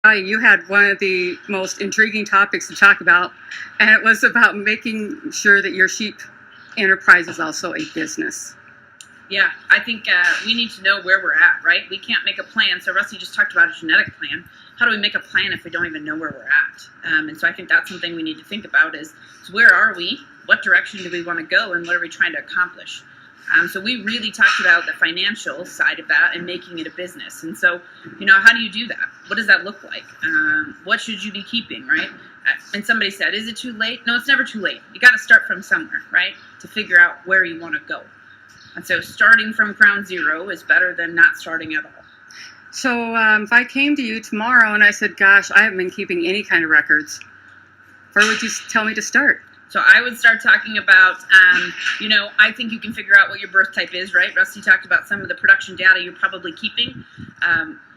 You had one of the most intriguing topics to talk about, and it was about making sure that your sheep enterprise is also a business. Yeah, I think we need to know where we're at, right? We can't make a plan. So Rusty just talked about a genetic plan. How do we make a plan if we don't even know where we're at? And so I think that's something we need to think about is where are we? What direction do we want to go? And what are we trying to accomplish? So we really talked about the financial side of that and making it a business. And so, how do you do that? What does that look like? What should you be keeping, right? And somebody said, is it too late? No, it's never too late. You got to start from somewhere, right? To figure out where you want to go. And so starting from ground zero is better than not starting at all. So if I came to you tomorrow and I said, gosh, I haven't been keeping any kind of records, where would you tell me to start? So I would start talking about, I think you can figure out what your birth type is, right? Rusty talked about some of the production data you're probably keeping.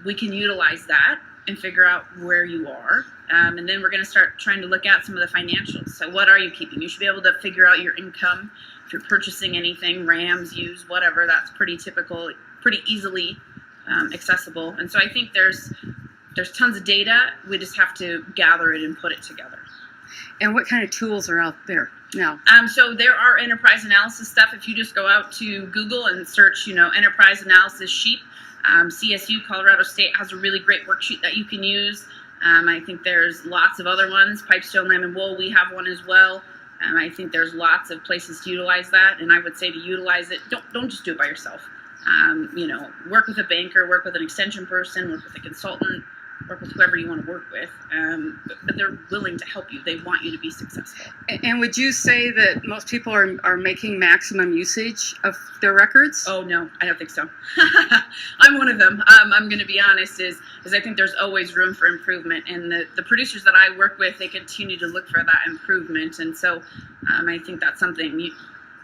We can utilize that and figure out where you are. And then we're going to start trying to look at some of the financials. So what are you keeping? You should be able to figure out your income. If you're purchasing anything, rams, ewes, whatever, that's pretty typical, pretty easily accessible. And so I think there's tons of data. We just have to gather it and put it together. And what kind of tools are out there now? So there are enterprise analysis stuff. If you just go out to Google and search, enterprise analysis sheep, CSU, Colorado State, has a really great worksheet that you can use. I think there's lots of other ones. Pipestone, Lamb and Wool, we have one as well. I think there's lots of places to utilize that. And I would say to utilize it, don't just do it by yourself. Work with a banker, work with an extension person, work with a consultant, work with whoever you want to work with, but they're willing to help you. They want you to be successful. And would you say that most people are making maximum usage of their records? Oh, no, I don't think so. I'm one of them. I'm going to be honest, is I think there's always room for improvement. And the producers that I work with, they continue to look for that improvement. And so I think that's something,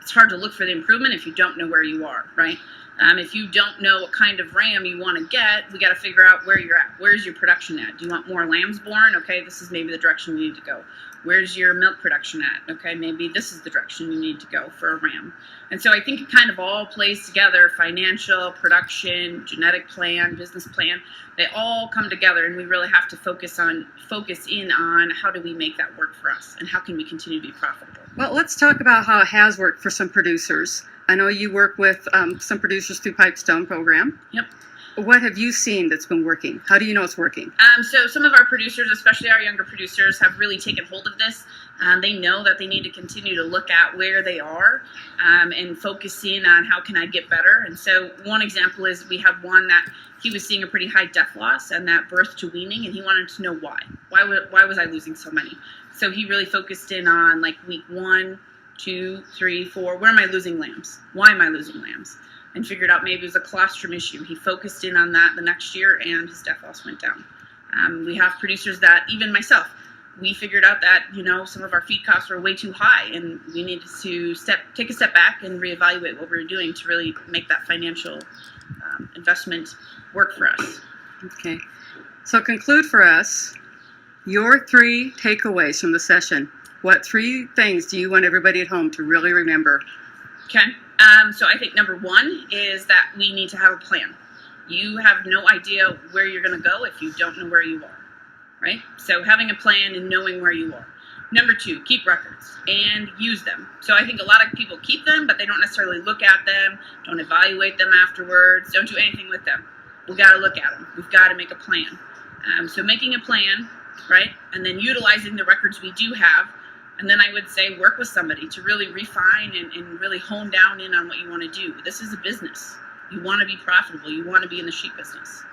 it's hard to look for the improvement if you don't know where you are, right? If you don't know what kind of ram you want to get, we got to figure out where you're at. Where's your production at? Do you want more lambs born? Okay, this is maybe the direction you need to go. Where's your milk production at? Okay, maybe this is the direction you need to go for a ram. And so I think it kind of all plays together: financial, production, genetic plan, business plan. They all come together, and we really have to focus in on how do we make that work for us, and how can we continue to be profitable. Well, let's talk about how it has worked for some producers. I know you work with some producers through Pipestone program. Yep. What have you seen that's been working? How do you know it's working? So some of our producers, especially our younger producers, have really taken hold of this. They know that they need to continue to look at where they are and focus in on how can I get better. And so one example is we had one that he was seeing a pretty high death loss and that birth to weaning, and he wanted to know why. Why was I losing so many? So he really focused in on like week 1, 2, 3, 4. Where am I losing lambs? Why am I losing lambs? And figured out maybe it was a colostrum issue. He focused in on that the next year, and his death loss went down. We have producers that, even myself, we figured out that some of our feed costs were way too high, and we needed to take a step back and reevaluate what we were doing to really make that financial investment work for us. Okay. So conclude for us your 3 takeaways from the session. What 3 things do you want everybody at home to really remember? Okay. So I think number 1 is that we need to have a plan. You have no idea where you're going to go if you don't know where you are, right? So having a plan and knowing where you are. Number 2, keep records and use them. So I think a lot of people keep them, but they don't necessarily look at them, don't evaluate them afterwards, don't do anything with them. We've got to look at them. We've got to make a plan. So making a plan, right, and then utilizing the records we do have. And then I would say work with somebody to really refine and really hone down in on what you want to do. This is a business. You want to be profitable. You want to be in the sheep business.